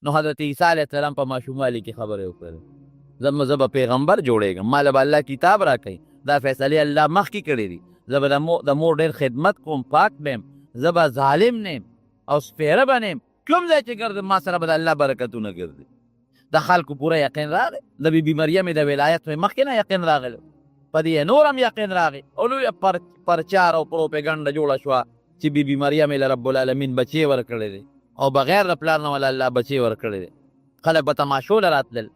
نو حضرت عیسی علیه السلام په ماشوموالي کې خبرې وکړلې زه به پیغمبر جوړېږم ما له به الله کتاب راکوي دا فیصلې الله مخکې کړې دي زه به د مور ډېر خدمت کوم پاک بیم زه به ظالم نیم او سپیره به نیم کوم ځای چې ګرځم ما سره به د الله برکتونه ګرځي د خلکو پوره یقین راغی د بیبي مریم د ولایت مخکې نه یقین راغلی په دې نور هم یقین راغی او لویه پرچار او پروپیګنډه جوړه شوه چې بیبي مریم له رب العالمین بچې ورکړی دی او بغیر د پلار نه ولا الله بچې ورکړی دی خلک به تماشو له راتلل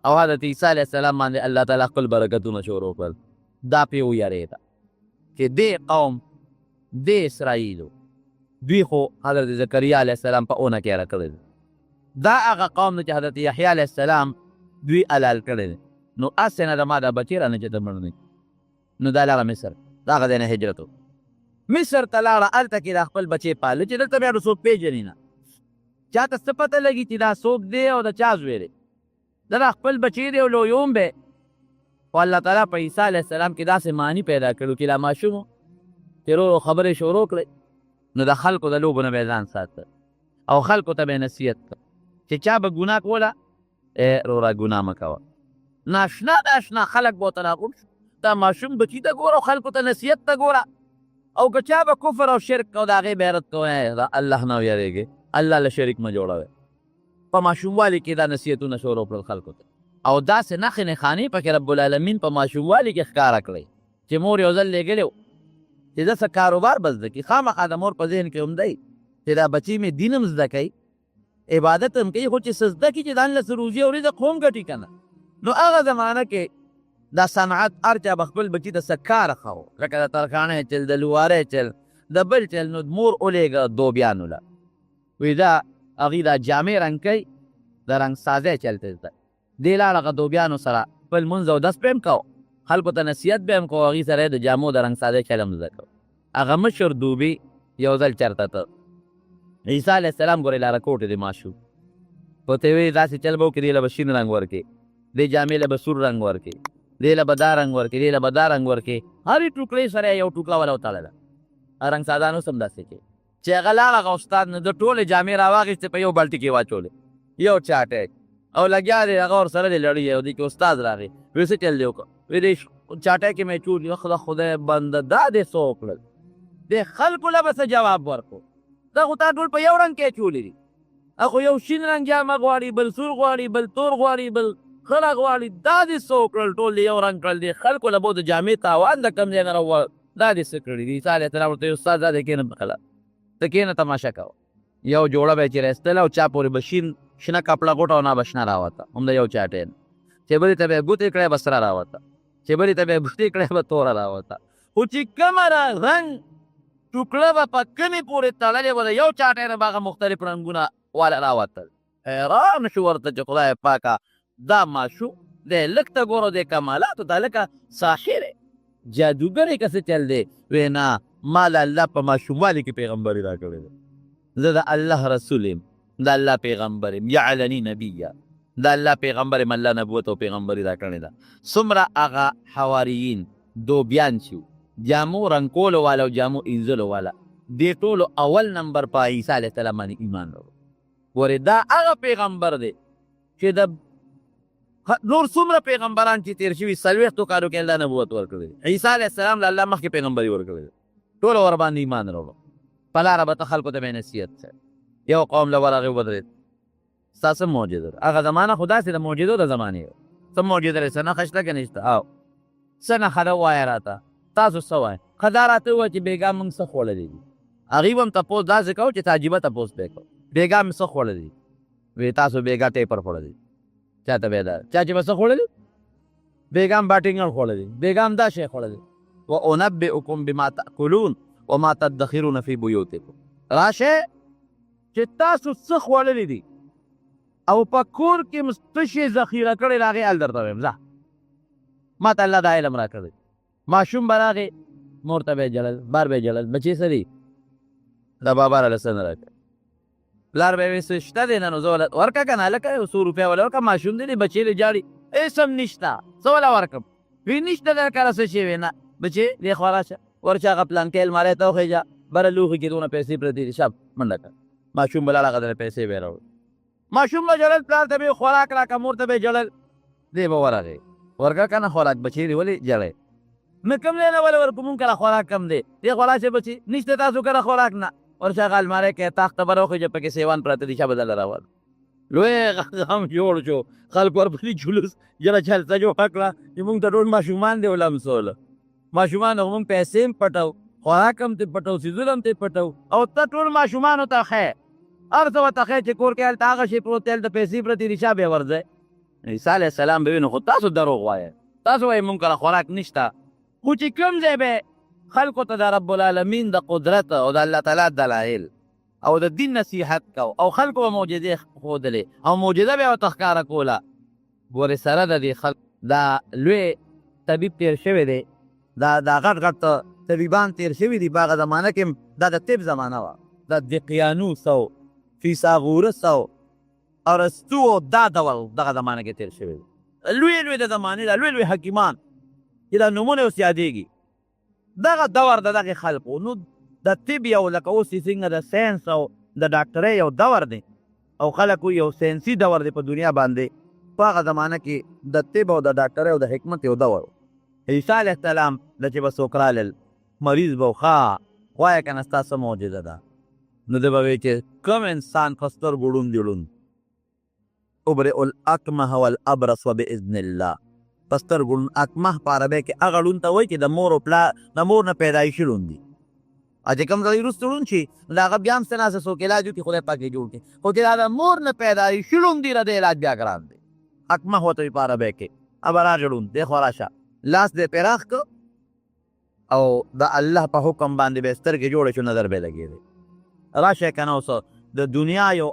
او حضرت عیسی علیه السلام باندې الله تعالی خپل برکتونه شروع کړل دا پې ویرېده چې دې قوم دې اسرائیلو دوی خو حضرت زکریا علیه السلام په اونه کې را کړی دا هغه قوم چې حضرت یحیی علیه السلام دوی حلال کړی دی نو هسې نه د ما دا بچې رانه چې ته مړ نه نو دا لاړه مصر د هغه ځای نه هجرت مصر ته لاړه هلته کې دا خپل بچې پالي چې دلته بیا نو څوک پېژني نه چاته څه پته لګي چې دا څوک دی او د چا زوی دی دا خپل بچی دی او لویوم به خو الله تعالی په عیسی علیه السلام کې داسې معنی پیدا کړو چې دا ماشوم چې ورو خبرې شروع کړې نو د خلکو د لوبو نه به یې ځان ساته او خلکو ته به یې نصیحت کړ چې چا به ګناه کوله رورا ګناه مه کوه ناشنا ناشنا خلک به ورته راغونډ شو دا ماشوم بچي ته ګوره او خلکو ته نصیحت ته ګوره او که چا به کفر او شرک او د هغې بیرت کوی الله نه ویرېږې الله له شریک مه جوړوئ په ماشوموالي کې دا نصیحتونه شروع کړل خلکو ته او داسې نښې نښانې پکې رب العالمین په ماشوموالي کې ښکاره کړئ چې مور یو ځل لېږلی و چې ده څه کاروبار به زده کړي خامخا د مور په ذهن کې هم دی چې دا بچی مې دین هم زده کوي عبادت هم کوي خو چې څه زده کړي چې ځان له څه روزي او رزق خو هم ګټي که نه نو هغه زمانه کې دا صنعت هر چا به خپل بچي ته څه کار ښه لکه د ترخانۍ چل د لوارۍ چل د بل چل نو مور ولېږه دوبیانو له وی دا هغې دا جامې رنګ کوي د رنګ سازی چلته زده دې لاړه هغه دوبیانو سره خپل لمونځ او دس به هم کو خلکو ته نصیحت به هم کو هغې سره یې د جامو د رنګ سازی چل هم زده کو هغه مشر دوبي یو ځل چرته ته عیسی علیه السلام ګورې لاره کوټې د ماشوم ورته ویې داسې چل به وکړي دې له به شین رنګ ورکړي دې جامې له به سور رنګ ورکړي دې له به دا رنګ ورکړي دې له به دا رنګ ورکړي هرې ټوکړې سره یو ټوکړه وله وتړله رنګ سازانو هم داسې کې چې هغه لاړ هغه استاد نه د ټولې جامې راواخېستې په یو بالټي کې واچولې یو چاټک او لګیا دی هغه ورسره دی لړی او دې کې استاد راغی وی څه چل دی وکړه وی دې چاټک کې مې چولي د خدای بنده دا دې څه وکړل دې خلکو له به څه جواب ورکړو دا خو تا ټول په یو رنګ کې چولي دي هغه یو شین رنګ جامه غواړي بل سور غواړي بل تور غواړي بل خړه غواړي دا دې څه وکړل ټول یې یو رنګ کړل دې خلکو له به د جامې تاوان د کم ځای نه راوړ دا دې څه کړي دي عیسی علیه السلام ورته استاد دا دې کښېنه بخله ته کښېنه تماشه کوه یو جوړه به یې چې راایستله او چا پورې به شنه کپړه غوټه او نه به شنه راوته هم د یو چاټۍ نه چې بلې ته به یې ګوتې کړی به سره راوته چې بلې ته به یې ګوتې کړی به توره راوته خو چې کومه رنګ ټوکړه به په کمې پورې تړلې وه د یو چاټۍ نه به هغه مختلف رنګونه والا راوتل حیران شو ورته چې خدای پاکه دا ماشوم دی لږ ته ګوره د کمالاتو دا لکه ساحر جادوګر یې که څه چل دی وی نه ما د الله په ماشوموالي کې پیغمبري را کړې ده زه د الله رسول یم د الله پیغمبر یم یعلني نبیه د الله پیغمبر یم الله نبوت او پیغمبري را کړې ده څومره هغه حواریین دوبیان چې جامو رنګ کولو والا او جامو اینځلو والا دې ټولو اول نمبر په عیسی علیه السلام باندې ایمان راوړ ګورې دا هغه پیغمبر دی چې د نور څومره پیغمبران چې تیر شوي 40 کالو کې الله نبوت ورکړی عیسی علیه السلام له الله مخکې پیغمبري ورکړی ټولو ورباندې ایمان راوړو په لاره به ته خلکو ته به نصیحت کوې یو قوم له ورغې ودرېد ستا څه معجزه ده هغه زمانه خو داسې د معجزو د زمانې وه څه معجزه لرې څه نښه شته که نشته او څه نښه ده ووایه راته تاسو څه وایه ښه دا راته ووایه چې بېګا موږ څه خوړلی دي هغوی به هم تپوس داسې کوو چې تعجبه تپوس به یې کوو بېګا مې څه خوړلی دي وی تاسو بېګا ټیپر خوړلی چاته به دا چا چې به څه خوړلی بېګا هم باټینګر خوړلی بېګا هم دا شی خوړلی و انبئکم بما تأکلون وما تدخرون فی بیوتکم راشه چې تاسو څه خوړلی دي او په کور کې م څه شی ذخیره کړی د هغې حال درته وایم ځه ما ته الله دا علم را کړی ماشوم به راغې مور ته به یې جړل بار به یې جړل بچې څه دي دا بابا راله څه نه را کړی پلار به یې ویل څه شته دی نه نو زه وله ورکړه که نه هلکه یو 100 روپۍ وله ورکړه ماشوم دی بچې دې جاړي هېڅ هم نشته څه وله ورکړم وی نشته در کره څه شی وی نه بچې دې خوا راشه ورشه هغه پلانکۍ الماری ته وخېږه بره لوښي کې دونه پیسې پرتې دي شب منډه کړه ماشوم به لاړ هغه دله پیسې به یې راوړ ماشوم به ژړل، پلار ته به یې خوراک راکړه، مور ته به یې ژړل، دی به ورغی ورکړه که نه خوراک به چېرې ولې ژړی؟ نو کوم دی نه ولې ورکړو مونږ کره خوراک کم دی، دې خوراک چې بچي نشته تاسو کره خوراک نه، ورشه هغه الماری کې تخته به راوخېږي چې پکې سیوان پراته دي، چا به دله راوړ. لوی غم جوړ شو، خلکو ورپسې جلوس ژړه جلسه جوړه کړه چې مونږ ته ټول ماشومان دی ولمسوله. ماشومانو مونږ پیسې هم پټو، خوراک هم ترې پټو، څیزونه هم ترې پټو، او ته ټول ماشومانو ته ښیې، هر څه ورته ښیې چې کور کې هلته هغه شی پروت دی، هلته پیسې پرتې دي، چا بیا ورځئ؟ عیسی علیه السلام به وي نو خو تاسو دروغ وایئ، تاسو وایئ مونږ کره خوراک نشته، خو چې کوم ځای به خلکو ته د رب العالمین د قدرت او د الله تعالی دلایل او د دین نصیحت کو او خلکو به معجزې ښودلې او معجزه به یې ورته ښکاره کوله. ګورې سره د دې خلک دا لوی طبیب تېر شوی دی، دا غټ غټ طبیبان تېر شوي دي په هغه زمانه کې، دا د طب زمانه وه، د دقیانوس او فیثاغورس او ارسطو او دا ډول دغه زمانه کې تېر شوی دی، لوی لوی د زمانې دا لوی لوی حکیمان چې دا نومونه اوس یادېږي، دغه دور د دغې خلکو. نو د طب یو لکه اوس چې څنګه د ساینس او د ډاکټرۍ یو دور دی او خلک یو ساینسي دور دی په دنیا باندې، په هغه زمانه کې د طب او د ډاکټرۍ او د حکمت یو دور و. عیسی علیه السلام د چې به څوک رالل مریض به ښه وایه که نه ستا څه معجزه ده، نو ده به وایي چې کوم انسان په سترګو ړوند دي ړوند، ابرئ الاکمه والابرص وباذن الله، په سترګو ړوند اکمه په عربۍ کې هغه ړوند ته وایي چې د مور نه پیدایشي ړوند دي، او چې کوم سړی وروسته ړوند شي نو د هغه بیا هم څه ناسه څوک علاج وکړي، خدای پاک یې جوړ کړي، خو چې دا د مور نه پیدایشي ړوند دي د علاج بیا ګران دی، اکمه ورته وایي په عربۍ کې. ابه راشه ړوند دی، خو راشه لاس دې پراخ که او د الله په حکم باندې به یې سترګې جوړې شو، نظر به یې لګېدی. راشه که نه اوس د دنیا یو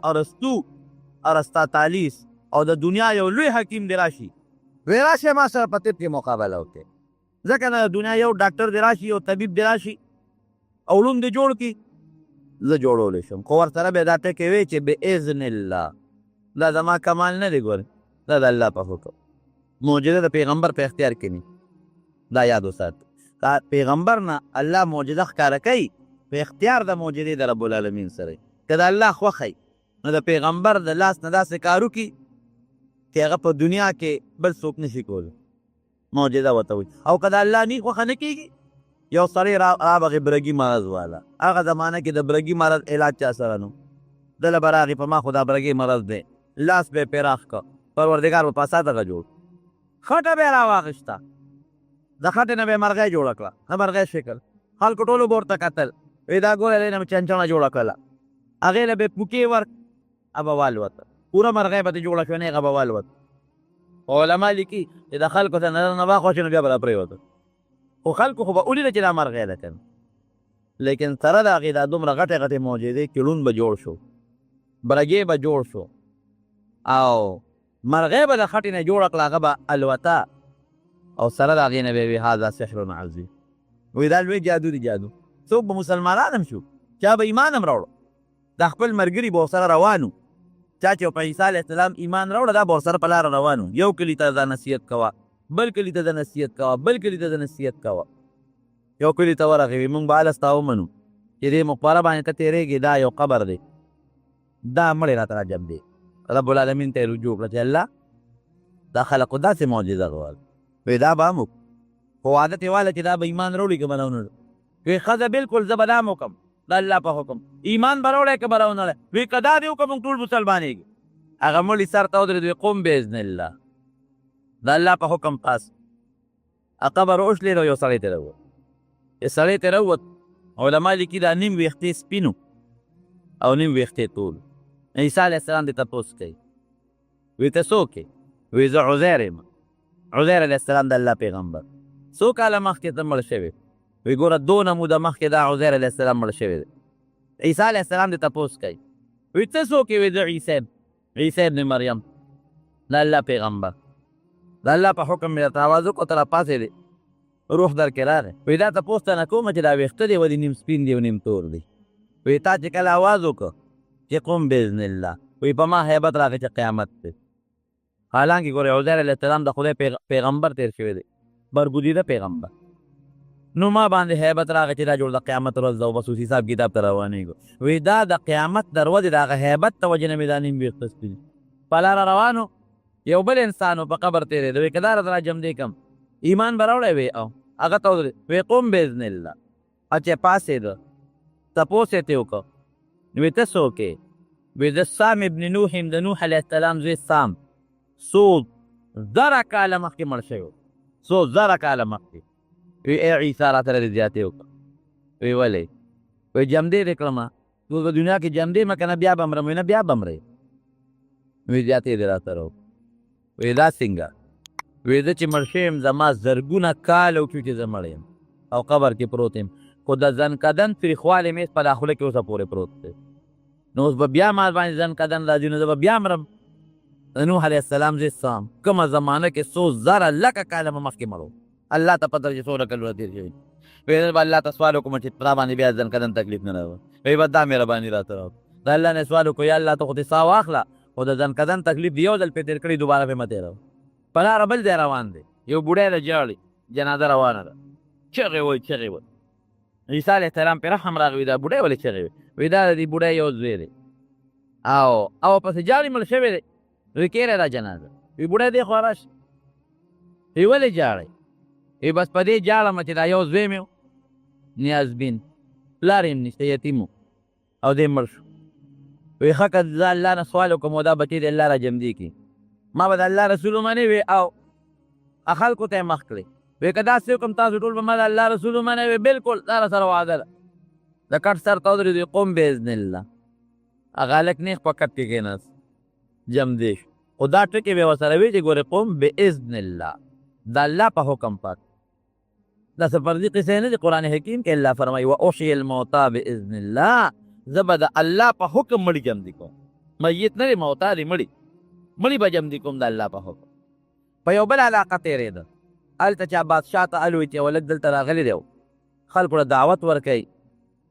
ارسطاطالیس او د دنیا یو لوی حکیم دی راشي، وی راشه ما سره په طب کې مقابله وکړې، ځکه نه د دنیا یو ډاکټر دی راشي، یو طبیب دی راشي او علوم دې جوړ کړي، زه جوړولی شم، خو ورسره به یې دا ټکې وی چې باذن الله، دا زما کمال نه دی، ګورې دا د الله په حکم. معجزه د پیغمبر په اختیار کې نه، دا یاد وسات، پیغمبر نه الله معجزه ښکاره کوي په اختیار د معجزې د رب العالمین سره. که د الله خوښی نو د پیغمبر د لاس نه داسې کار وکړي چې هغه په دنیا کې بل څوک نشي کولی، معجزه ورته وایي. او که د الله نه خوښه نه کېږي، یو سړی رابغې برګي مرض والا، هغه زمانه کې د برګي مرض علاج چا سره نو، دله به راغي په ما خو دا برګي مرض دی، لاس به یې پراخ که، پروردګار به په اسا دغه جوړ، خټه به یې راواخېسته، د خټې نه به یې مرغۍ جوړه کړه، د مرغۍ شکل، خلکو ټولو به ورته کتل، وی دا ګوره دی نه مې چنچڼه جوړه کړله، هغې له به یې پوکې ورک، هغه به والوته، پوره مرغۍ به ترې جوړه شوه نه هغه به والوته. علما لیکي چې د خلکو ته نظر نه واخوا شي نو بیا به راپرېوته، خو خلکو خو به ولیده چې دا مرغۍ ده که نه، لیکن سره د هغې دا دومره غټې غټې معجزې چې ړوند به جوړ شو، برګې به جوړ شو، او مرغۍ به د خټې نه جوړه کړه، هغه به الوته، او سره د هغې نه به یې وي هذا سحر عظیم، وایي دا لوی جادو دی. جادو څوک به مسلمانان هم شو، چا به ایمان هم راوړه، دا خپل ملګري به ورسره روان وو، چا چې په عیسی علیه السلام ایمان راوړه دا به ورسره په لاره روان وو، یو کلي ته دا نصیحت کوه، بل کلي ته د نصیحت کوه، بل کلي ته د نصیحت کوه. یو کلي ته ورغې موږ به هله ستا ومنو چې دې مقبره باندې ته تېرېږې، دا یو قبر دی، دا مړی راته راجم دی. رب العالمین ته یې رجوع کړه چې الله دا خلقو داسې معجزه غواړي، وی دا به هم وکړو، خو عادت یې واله چې دا به ایمان راوړي که به راونه، وی ښځه بلکل زه به دا هم وکړم د الله په حکم، ایمان به راوړی که به راونه، وی که دا دې وکړه موږ ټول مسلمانېږي. هغه مړي سر ته ودرېد، وی قم باذن الله، د الله په حکم پاس قبر وشلېد او یو سړی ترې راووت، چې سړی ترې راووت علما لیکي دا نیم ویښتې سپین او نیم ویښتې تول. عیسی علیه السلام دې تپوس کوي، وی ته څوک یې؟ وی زه عزیر یم، عزیر علیه السلام د الله پیغمبر. څو کاله مخکې ته مړ شوی؟ وی ګوره دونه موده مخکې دا عزیر علیه السلام مړ شوی دی. عیسی علیه السلام دې تپوس کوي، وی ته څوک یې؟ وی زه عیسی یم، عیسی ابن مریم د الله پیغمبر، د الله په حکم مې درته اواز وکړو ته راپاڅېدې، روح درکې راغی. وی دا تپوس ته نه کومه چې دا ویښته دی ولې نیم سپین دی او نیم تور دی. وی تا چې کله اواز وکړه چې قم باذن الله، وی په ما هیبت راغی چې قیامت دی. حالانکې ګورې عزیر علیه السلام د خدای پیغمبر تېر شوی دی، برګزیده پیغمبر، نو ما باندې هیبت راغی چې دا جوړ د قیامت ورځ ده او بس اوس حساب کتاب ته روانېږو. وی دا د قیامت د ورځې د هغه هیبت د وجې نه مې دا نیم ویښته سپین په لاره روانو یو بل انسانو په قبر تېرېده وی که دا راته راجمدې کم ایمان به راوړی وی او هغه ته ودرېد وی قم باذن الله چې پاڅېده تپوس یې ترې وکړه وی ته څوک یې وی د سام ابن نوح یم د نوح علیه السلام زوی سام څو زره کاله مخکې مړ شوی څو زره کاله مخکې وی ای عیسی راته لرې زیاتې وکړه وی ولې وی جمدې دې کړمه ټول په دنیا کې جمدې مه که نه بیا به مرم وی نه بیا به مرې وی زیاتې دې را سره وکړه وی دا څنګه وی زه چې مړ شوی یم زما زرګونه کاله وکړي چې زه مړ یم او قبر کې پروت یم خو د زنکدن تریخوالی مې په دا خوله کې اوسه پورې پروت دی نو اوس به بیا ما باندې زنکدن راځي نو زه به بیا مرم د نوح علیه السلام زوی سام کومه زمانه کې څو زره لکه کاله مې مخکې مړ الله ته پته چې څومره کلونه تېر شوي وی به الله ته سوال وکړم چې تا باندې بیا زنکدن تکلیف نه راوړه وی به دا مهرباني راته راوړه د الله نه سوال وکړو یا الله ته خو دې ساه واخله خو د زنکدن تکلیف دې یو ځل پرې تېر کړي دوباره پرې مه تېروه په لاره بل ځای روان دی یو بوډی د ژاړي جنازه روانه ده چغې وایي چغې وایي عیسی علیه السلام پرې رحم راغی دا بوډی ولې چغې وایي وی دا د دې بوډی یو زوی دی او پسې جاړي مړ شوی دی وی کېره دا جنازه وی بوډی دی خوا راشه وی ولې جاړئ وی بس په دې جاړم چې دا یو زوی مې و نیازبین پلار یې نشته یتیم و او دې مړ شو وی ښه که زه الله نه سوال وکړم او دا بچی د الله را جمدي کړي ما به د الله رسول ومنې وی او خلکو ته یې مخ کړې وی که داسې وکړم تاسو ټول به ما د الله رسول ومنئ وی بلکل دا را سره وعده ده د کټ سر ته ودرېد قم باذن الله هغه هلک نیغ په کټ کې کېناست جمدې شو خو دا ټکې به یې ورسره وي چې ګورې قم باذن الله د الله په حکم پات دا څه فرضي قصې نه دي قرآن حکیم کې الله فرمایي و احیي الموتی باذن الله زه به د الله په حکم مړي جمدي کوم میت نه دی موتا دی مړي به جمدي کوم د الله په حکم په یو بل علاقه تېرېده هلته چا بادشاه ته الوی چې ولک دلته راغلی دی خلکو له دعوت ورکوي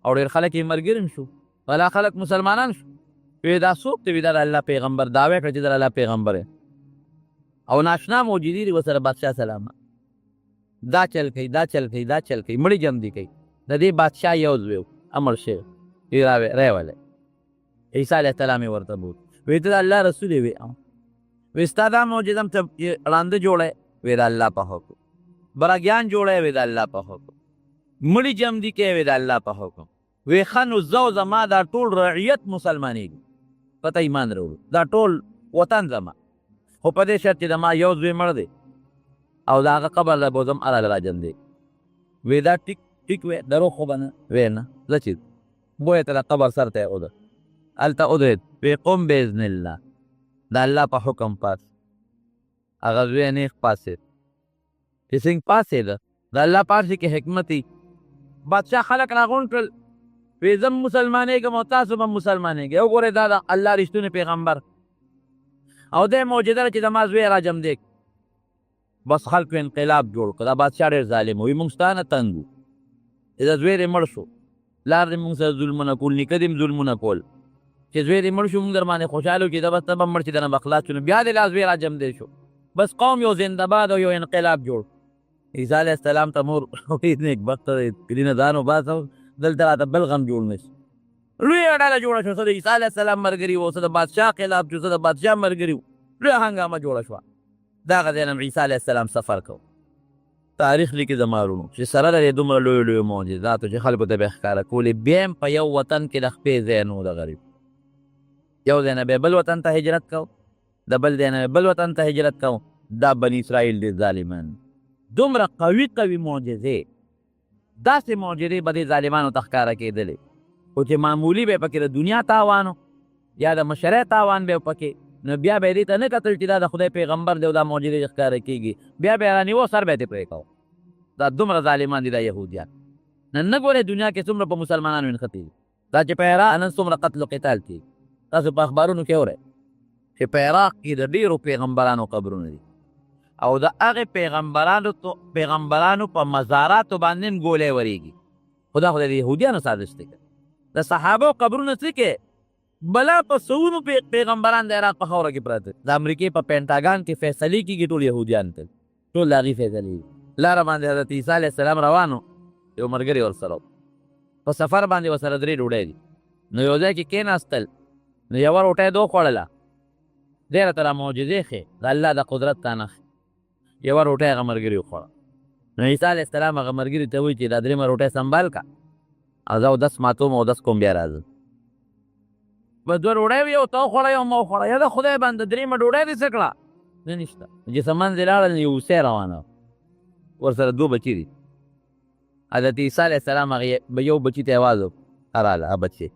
او ډېر خلک یې ملګري شو ولا خلک مسلمانان شو وی دا څوک دی وی دا د الله پیغمبر دعوی کړه چې د الله پیغمبر او ناشنا موجودي دي ورسره بادشاه سلام دا چل کوي دا چل کوي دا چل کوي مړي جمدي کوي د دې بادشاه یو زوی و امر شوی وی راولی عیسی علیه السلام یې ورته بوت وی ته د الله رسول یې وی وی ستا دا معجزه ته ړانده جوړی وی د الله په حکم برګیان جوړی وی د الله په حکم مړي جمدي کوي وی د الله په حکم وی ښه نو زه زما دا ټول رعیت مسلمانېږي پته ایمان راوړو دا ټول وطن زما خو په دې شرط چې زما یو زوی مړ دی او د هغه قبر له به ځم هله راجمدی وی دا ټیک وی دروغ خو به نه وی نه زه چې بویې ته د قبر سر ته یې ودر هلته ودرېد وی قم باذن الله د الله په حکم پاس هغه زوی نیغ پاسېد چې څنګه پاسېده د الله پارسې کې حکمت بادشاه خلک راغونډ کړل وی زه مسلمانېږم او تاسو به مسلمانېږئ وګورئ دا د الله رښتونی پیغمبر او دی معجزه ده چې زما زوی را جمدې بس خلکو انقلاب جوړ کړ دا بادشاه ډېر ظالم وي موږ ستا نه تنګ وو چې د زوی دې مړ شو لار دې موږ سره ظلمونه کول نیکه دې ظلمونه کول چې زوی دې مړ شو موږ در باندې خوشحاله وو چې دا بس ته به مړ چې دنه به خلاص شو نو بیا دې لا زوی را جمدې شو بس قوم یو زنده‌باد او یو انقلاب جوړ عیسی علیه السلام ته مور نیکبخته دی کلي نه ځان وباسه دلته راته بل غم جوړ نه شي لویه ډله جوړه شوه څه د عیسی علیه السلام ملګري وو څه د بادشاه خلاف شو څه د بادشاه ملګري وو لویه هنګامه جوړه شوه دغه ځای نه عیسی علیه السلام سفر کو تاریخ لیکي زما وروڼو چې سره د دې دومره لویو لویو معجزاتو چې خلکو ته به یې ښکاره کولې بیا هم په یو وطن کې د خپې ځای نه و د غریب یو ځای نه به بل وطن ته هجرت کو د بل ځای نه بل وطن ته هجرت کو دا بني اسرائیل دي ظالمان دومره قوي قوي معجزې داسې معجزې به دې ظالمانو ته ښکاره کېدلې خو چې معمولي به یې پکې د دنیا تاوان یا د مشرۍ تاوان به یې پکې نو بیا به یې دې ته نه کتل چې دا د خدای پیغمبر دی او دا معجزې ښکاره کېږي بیا به یې رانیوه سر به یې پرې کوه دا دومره ظالمان دي دا یهودیان نن نه ګورئ دنیا کې څومره په مسلمانانو نښتې دي دا چې په عراق نن څومره قتل و قتال کېږي تاسو په اخبارونو کې اورئ چې په عراق کې د ډېرو پیغمبرانو قبرونه دي او د هغې پیغمبرانو په مزاراتو باندې هم ګولۍ ورېږي خو دا خو د یهودیانو سازش دی د صحابو قبرونه څه کې بلا په سوونو پیغمبران د عراق په خاوره کې پراته د امریکې په پینټاګان کې فیصلې کېږي ټول یهودیان ته ټول د هغې فیصلې لاره باندې حضرت عیسی علیه السلام روانو یو ملګري ورسره په سفر باندې ورسره 3 ډوډۍ دي نو یو ځای کې کېناستل نو یوه روټۍ دو خوړله دی راته را معجزې ښې د الله د قدرت تا نښې یوه روټۍ هغه ملګري وخوړه نو عیسی علیه السلام هغه ملګري ته وایي چې دا درېیمه روټۍ سنبال که او زه اودس ماتوم اودس کوم بیا راځم به دوه ډوډۍ وي یو ته وخوړه یو ما وخوړه یا د خدای بنده درېیمه ډوډۍ دې څه کړه نه نشته چې سمن دې لاړل یو اوسۍ روانه ورسره دوه بچي دي حضرت عیسی علیه السلام هغې یو بچي ته یې اواز راله هغه بچی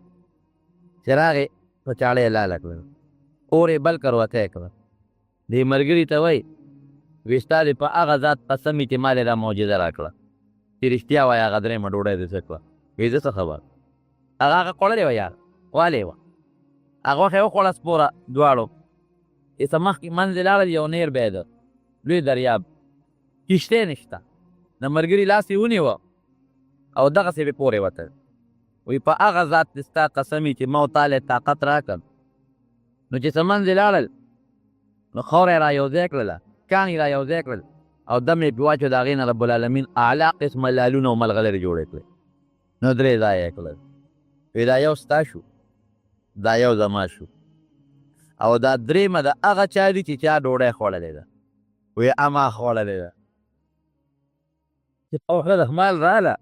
چې راغې په چاړه یې لاله کړل اور یې بل کروته یې کړه دې ملګري ته وایي وایي ستا دې په هغه ذات قسم چې ما دې دا معجزه را کړه چې رښتیا وایي هغه درېیمه ډوډۍ دې څه کړه وایي زه څه خبر هغه خوړلې وه یار والې وه هغه وخت یې وخوړه سپوره دواړو ایسه مخکې منځ یې لاړل یو نیر بیا ده لوی دریاب کښتۍ نشته د ملګري لاس یې ونیوه او دغسې پې پورې وتل وایي په هغه ذات دې ستا قسم چې ما او تا طاقت راکړ نو چې څه منځ یې لاړل نو خاوره یې را یوځای کړله کاڼي را یوځای کړل او دم یې پې واچو د هغې نه رب العالمین اعلی قسمه لالونه او ملغلرې جوړې کړې نو درې ځایه یې کړل وایي دا یو ستا شو دا یو زما شو او دا درېیمه د هغه چا دي چې چا ډوډۍ خوړلې ده وایي اما خوړلې ده چې اوښه د مال راله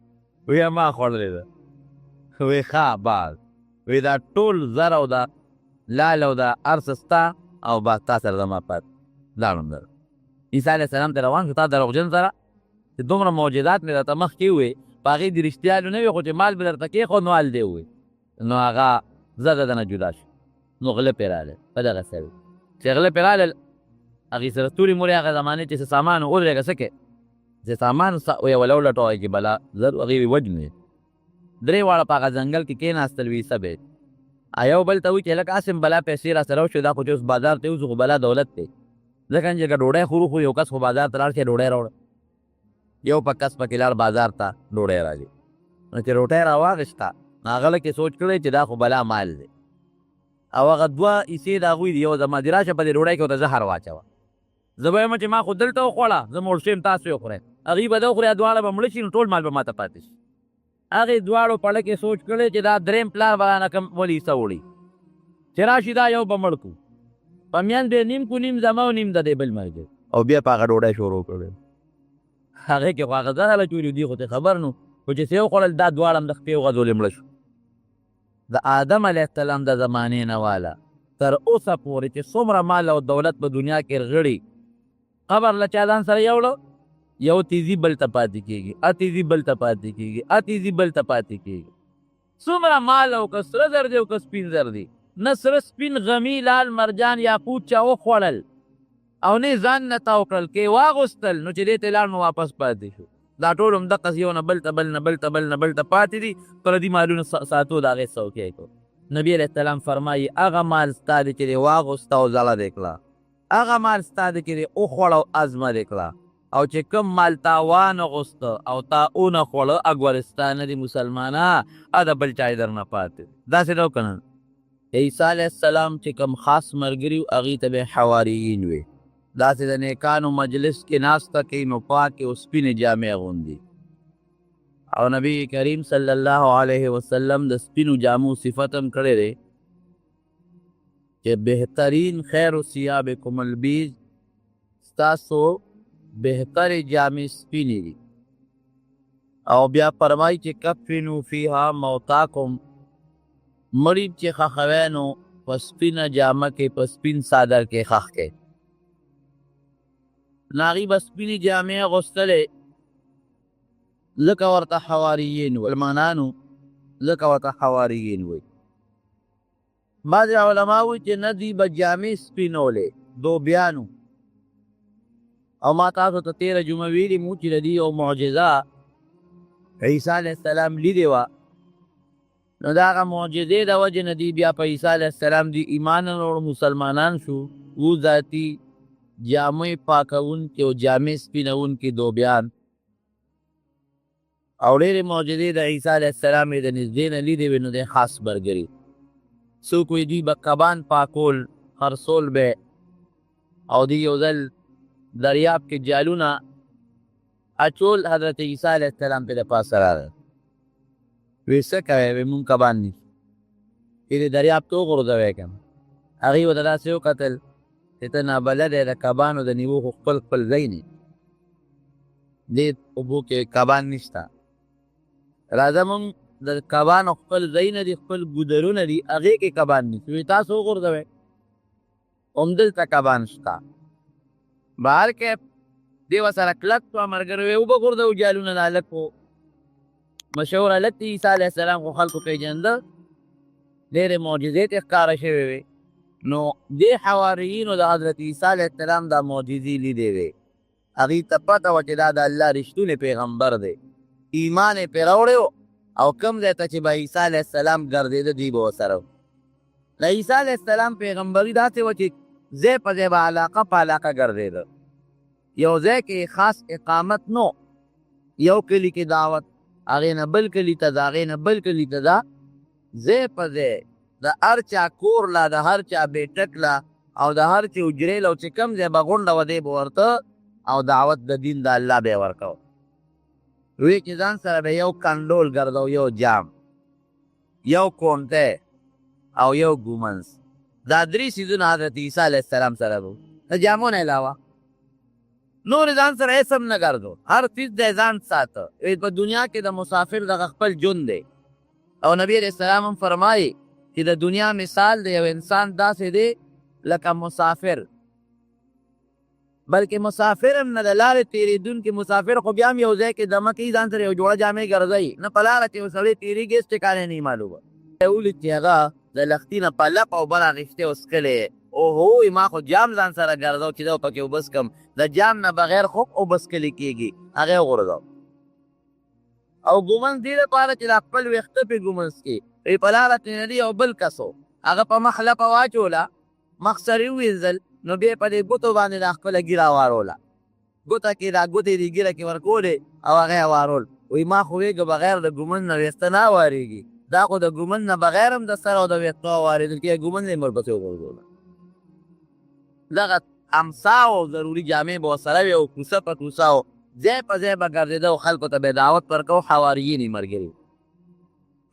وایي اما خوړلې ده وایي ښه باز وایي دا ټول زر او دا لال او دا هر څه ستا او باز تا سره زما پاتې لاړم در عیسی علیه السلام ته روان شو تا دروغجن سره چې دومره معجزات مې درته مخکې ووایي په هغې دې رښتیا نه وي خو چې مال به درته کېښود نو حال دې ووایي نو هغه زه د نه جدا شو نو غله پې راغلل په دغه سړي چې غله پې راغلل هغې سره تورې مورې هغه زمانې چې څه سامان ودرېږه څه کې چې سامان یوه ولټوی چې بلا زر هغې وې وجنې درې واړه په هغه ځنګل کې کېناستل وي څه به یو بل ته وایي چې لکه هسې بلا پیسې را سره وشوې دا خو چې اوس بازار ته وځو خو بلا دولت دی ځکه چې که ډوډۍ خورو خو یو کس خو بازار ته لاړ چې ډوډۍ راوړه یو په کس پکې لاړ بازار ته ډوډۍ راځي نو چې روټۍ را واخېسته نو هغه لکې سوچ کړی چې دا خو بلا مال دی او هغه دوه حصې د هغوی دي یو زما دي راشه په دې ډوډۍ کې ورته زهر واچوه زه به یم چې ما خو دلته وخوړه زه موړ شویم تاسو یې وخورئ هغوی به ده وخوري دواړه به مړه شي نو ټول مال به ماته پاتې شي هغې دواړو پړه کې سوچ کړی چې دا درېیم پلار به رانه کوم ولي حصه وړي چې راشي دا یو به مړ کړو په میان بیا نیم کو نیم زما او نیم د دې بل ملګري او بیا په هغه ډوډۍ شروع کړل هغې کې خو هغه زهره چولي دي خو ته خبر نو خو چې څه وخوړل دا دواړه هم د خپې وغځولې مړه شو د آدم علیه السلام د زمانې نه واله تر اوسه پورې چې څومره مال او دولت په دنیا کې رغړي قبر له چا ځان سره یوړه یو تیزي بل ته پاتې کېږي تیزي بل ته پاتې کېږي تیزي بل ته پاتې کېږي څومره مال او که سره زر دی او که سپین زر دی نه سره سپین غمی لال مرجان یاقوت چا وخوړل او نه ځان نه تاو کړل کې واغوستل نو چې دې ته لاړ نو واپس پاتې شو دا ټول همدقسې یو نه بل ته بل نه بل ته بل نه بل ته پاتې دي پردي مالونه ساتو د هغې څوکۍ کو نبي علیه السلام فرمایي هغه مال ستا دی چې دې واغوسته او زړه دې کړه هغه مال ستا دی چې دې وخوړه او ازمه دې کړه او چې کوم مال تا وانغوسته او تا ونه خوړه اګورستا نه دي مسلمانه د بل چا یې درنه پاتې داسې نه که نه عیسی علیه السلام چې کوم خاص ملګري وو هغې ته به حواریین وي داسې د نیکانو مجلس کې ناسته کوي نو پاکې او سپینې جامې اغوندي او نبی کریم صلی الله علیه وسلم د سپینو جامو صفت هم کړی دی چې بهترین خیر ثیابکم البیض ستاسو بهترې جامې سپینې دي او بیا فرمایي چې کفنو فیها موتاکم مړي چې ښخوی نو په سپینه جامه کې په سپین څادر کې ښخ کې نو هغې به سپینې جامې اغوستلې ځکه ورته حواریین مسلمانانو ځکه ورته حواریین وایي بعضې علما وایي چې نه دوی به جامې سپینولې دوبیانو او ما تاسو ته تېره جمعه ویلي مو چې د دې یو معجزه عیسی علیه السلام لیدې وه نو د هغه معجزې د وجې نه دوی بیا په عیسی علیه السلام دوی ایمان نه مسلمانان شو و ذاتي جامې پاکوونکي او جامې سپینوونکي دوبیان او ډېرې معجزې د عیسی علیه السلام یې د نږدې نه لیدې وې نو دی خاص ملګري څوک وایي دوی به کبان پاکول خرڅول به او دوی یو ځل دریاب کې جالونه اچول حضرت عیسی علیه السلام پې د پاسه راغی وی څه کوئ وی مونږ کبان نیسو چې د دریاب ته وغورځوی که هغې ورته داسې وکتل چې ته نابلده د کبانو د نیوو خو خپل خپل ځای نه دې اوبو کې کبان نشته. راځه مونږ د کبانو خپل ځای نه دي، خپل ګودرونه دي، هغې کې کبان نشته. وایي تاسو وغورځوئ، همدلته کبان شته. بهر کې دې ورسره کلک شوه ملګري وایي اوبه غورځوو جالونه د هلک خو مشهور هلک دی عیسی علیه السلام خو خلکو پېژنده، ډېرې معجزې ترې ښکاره شوې وې. نو دې حواریینو د حضرت عیسی علیه السلام دا معجزې لیدې وې. هغوی ته پته وه چې دا د الله رښتونی پیغمبر دی، ایمان یې پرې راوړی و او کوم ځای ته چې به عیسی علیه السلام ګرځېده دوی به ورسره و. د عیسی علیه السلام پیغمبري داسې وه چې ځای په ځای به علاقه په علاقه ګرځېده. یو ځای کې خاص اقامت نو، یو کلي کې دعوت، هغې نه بل کلي ته، د هغې نه بل کلي ته، دا ځای په ځای د هر چا کور له، د هر چا بیټک له او د هر چا حجرې له چې کوم ځای به غونډه وه دی به ورته او دعوت د دین د الله به یې ورکوه. وی چې ځان سره به یو کنډول ګرځو، یو جام، یو کونټی او یو ګومنس. دا درې څیزونه حضرت عیسی علیه السلام سره به د جامو نه علاوه نور ځان سره هېڅ هم نه ګرځو، هر څیز دی ځان ساته. په دنیا کې د مسافر دغه خپل ژوند دی او نبی علیه السلام هم فرمایي چې د دنیا مثال د یو انسان داسې دی لکه مسافر، بلکې مسافر هم نه د لارې تېرېدونکي مسافر خو بیا هم یو ځای کې دمه کوي، ځان سره یو جوړه جامې ګرځوي، نه په لاره چې یو سړی تېرېږي هېڅ ټکانې نه معلومه. ولید چې هغه د لښتي نه په لپ او بل اخیستی او څښلی، اوهو ما خو جام ځان سره ګرځو چې دا پکې اوبه څکم، د جام نه بغیر خو اوبه څکلې کېږي، هغې وغورځو. او ګومنس دې لپاره چې دا خپل ویښته پې ګومنس کړي. وایي په لاره تېرېدي یو بل کس و، هغه په مخ لپه واچوله، مخ سر یې ووینځل، نو بیا یې په دې ګوتو باندې دا خپله ږیره واروله، ګوته کې دا ګوتې دې ږیره کې ورکولې او هغه یې وارول. وایي ما خو ویږه بغیر د ګومنس نه ویښته نه واریږي، دا خو د ګومنس نه بغیر هم د سر او د ویښتو واورېدل کېږي، ګومنس یې ورپسې وغورځوله. دغه امسا او ضروري جامې به ورسره وې او کوڅه په کوڅه و، ځای په ځای به ګرځېده او خلکو ته به یې دعوت ورکو. حواریین یې ملګري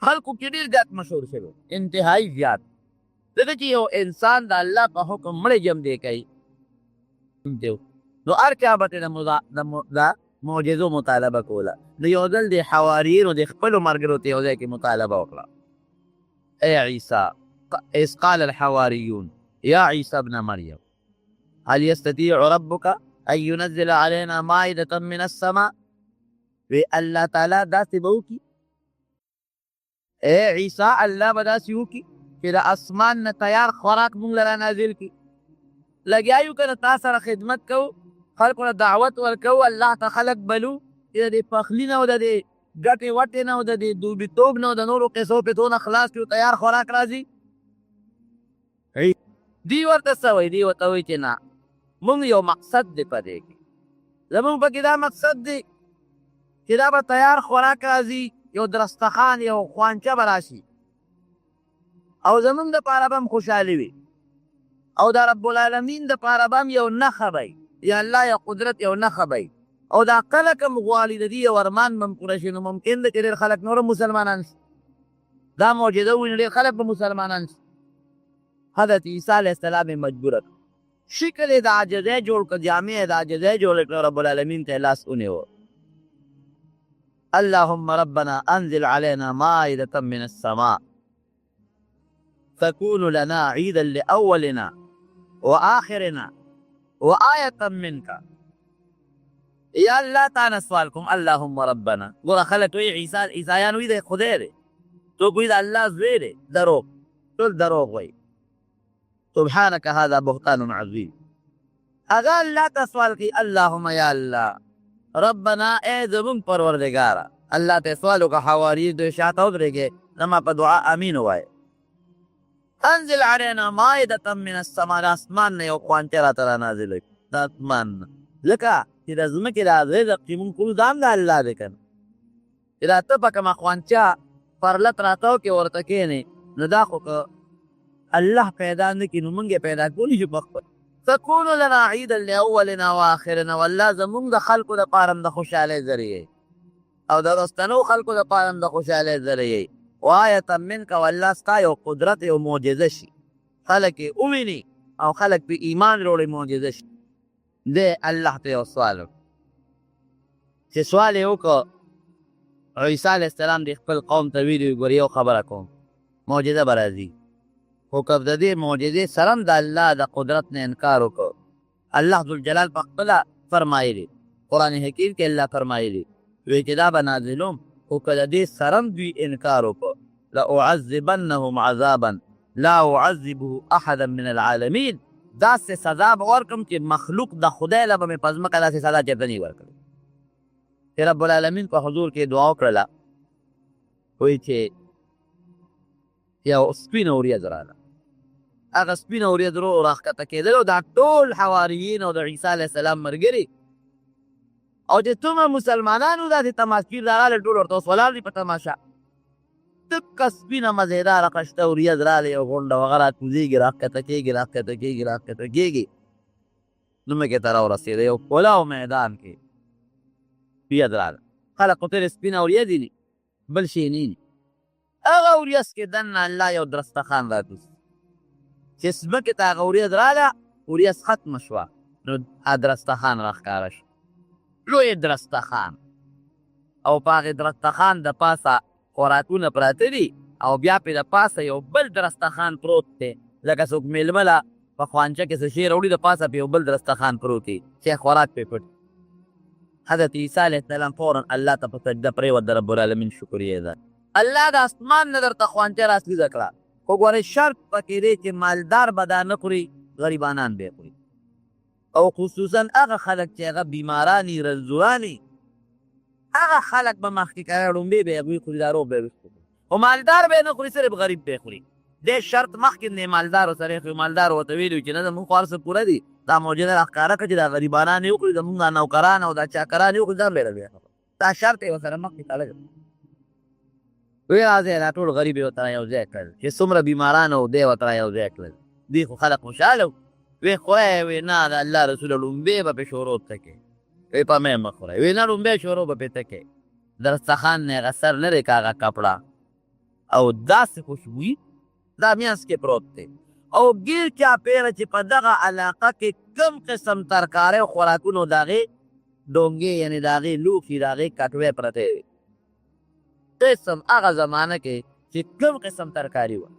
خلکو کې ډېر زیات مشهور شوی، انتهایي زیات، ځکه چې یو انسان د الله په حکم مړی جم دی کوي، نو هر چا به ترې د معجزو مطالبه کوله. نو یو ځل د حواریینو د خپلو ملګرو ته یو ځای کې مطالبه وکړه، ای عیسی، اذ قال الحواریون یا عیسی ابن مریم هل یستطیع ربک ان ينزل علينا مائدة من السماء. وی الله تعالی داسې به وکړي، ای عیسی الله به داسې وکړي چې د اسمان نه تیار خوراک مونږ له رانازل کړي. لګیا یو که نه تا سره خدمت کوو، خلکو له دعوت ورکوو، الله ته خلک بلو چې د دې پخلي نه او د دې ګټې وټې نه او د دې دوبیتوب نه او د نورو قصو پېتو نه خلاص کړو، تیار خوراک راځي. دی ورته څه وایي؟ دی ورته وایي چې نه، مونږ یو مقصد دی په دې کې، زمونږ پکې دا مقصد دی چې دا به تیار خوراک راځي، یو درستخان، یو خوانچه به راشي او زمونږ دپاره به هم خوشحالي وي او د رب العالمین دپاره به هم یو نښه به یا الله یا قدرت یو نښه به او دا کله کوم غواړي د دې یو ارمان به هم پوره شي. نو ممکن ده چې ډېر خلک نور هم مسلمانان شي، دا معجزه وویني ډېر خلک به مسلمانان شي. حضرت عیسی علیه السلام یې مجبوره کړ، شکل یې د عاجزۍ جوړ کړ، جامې یې د عاجزۍ جوړې کړه، رب العالمین ته یې لاس ونیوه. اللهم ربنا انزل علينا مائدة من السماء تكون لنا عيدا لأولنا وآخرنا وآية منك. یا الله تعالی سوال کوم، اللهم ربنا. ګوره خلک وایي عیسایان وایي د خدای دی، څوک وایي د الله زوی دی، دروغ، ټول دروغ وایي. سبحانك هذا بهتان عظیم. هغه الله ته سوال کوي، اللهم یا الله ربنا، ای زمونږ پروردګاره. الله ته سوال وکړه، حواري دوی شاته ودرېږي، زما په دعا امین ووایه. انزل علينا مائدة من السماء، د اسمان نه یو خوانچه راته رانازله کړي، د اسمان نه، ځکه چې د ځمکې دا رزق چې مونږ کولو دا هم د الله دی که نه، چې دا ته په کومه خوانچه پرلت راتاو کې ورته کښېنې، نو دا خو که الله پیدا نه کړي نو مونږ یې پیدا کولی شو په خپل. تكون لنا عيدا لأولنا وآخرنا، والله زمونږ د خلکو دپاره هم د خوشحالۍ ذریعه او د رستنو خلکو دپاره هم د خوشحالۍ ذریعه. وآیة منک، والله ستا یو قدرت یو معجزه شي، خلک یې وویني او خلک په ایمان وروړي معجزه شي. دی الله ته یو سوال وکړ چې سوال یې وکړ عیسی علیه السلام د خپل قوم ته ویلي ګورې یو خبره کوم معجزه به راځي خو که د دې معجزې سره هم د الله د قدرت نه انکار وکړ الله ذوالجلال په خپله فرمایلي قرآن حکیم کې الله فرمایلي وی چې دا به نازلوم خو که د دې سره هم دوی انکار وکړ لأعذبنهم عذابا لا اعذبه احدا من العالمین داسې سزا به ورکړم چې مخلوق د خدای له به مې په ځمکه داسې سزا چېرته نه ورکړي چې رب العالمین په حضور کې دعا وکړله وایي چې یو سپینه وریځ راغله هغه سپینه وریځ راښکته کېدل او دا ټول حواریین او د عیسی علیه السلام ملګري او چې څومره مسلمانان وو داسې تماشګیر راغلی ټول ورته اوس ولاړ دي په تماشه دقه سپینه مزېداره خشته وریځ راغلی یو غونډه وغه راکوزېږي راښکته کېږي راښکته کېږي راښکته کېږي ځمکې ته راورسېده یو پولاو میدان کې وریځ راغله خلک خو ترې سپینه وریځې دي بل شی نه دي هغه وریځ کې دننه الله یو درستخان راکوز چې ځمکې ته هغه وریځ راغله وریځ ختمه شوه نو درستخان راښکاره شو لوی درستخان او په هغې درستخان د پاسه خوراکونه پراته دي او بیا پې د پاسه یو بل درستخان پروت دی لکه څوک میلمه له په خوانچه کې څه شی راوړي د پاسه پې یو بل درستخان پروت دی چې خوراک پې پټ حضرت عیسی علیه السلام فورا الله ته په سجده پرېوت د رب العالمین شکریه ده الله د اسمان نه درته خوانچه راسلیزه کړه خو ګورې شرط پکې دی چې مالدار به دا نه خوري غریبانان به یې خوري او خصوصا هغه خلک چې هغه بیماران وي رنځوران وي هغه خلک به مخکې کوي ړومبې به یې هغوی خوري دا روغ به یې وخوري خو مالدار به یې نه خوري صرف غریب به یې خوري دې شرط مخکې دی مالدارو سره یې مالدار ورته ویلي چې نه زموږ خو هر څه پوره دي دا معجزه راښکاره کړه چې دا غریبانان یې وخوري زموږ دا نوکران او دا چاکران یې وخوري ځان به یې دا شرط یې ورسره مخکې تړلی وی راځئ دا ټول غریب یې ورته یو ځای کړل چې څومره بیماران او دی ورته یو ځای کړل دوی خو خلک خوشحاله وو وی خورئ وی نه د الله رسوله لومبې به پې شورو ته کوې وی په مې مه خورئ وی نه لومبې شورو به پې ته کوې درستخان نه هغه سر نه دی که هغه کپړه او داسې خوشبویي دا میانځ کې پروت دی او ګیر چاپېره چې په دغه علاقه کې کم قسم ترکارۍ او خوراکونو د هغې ډونګې یعنې د هغې لوښي د هغې کټوۍ پرتې وي قسم هغه زمانه کې چې کم قسم ترکاري وه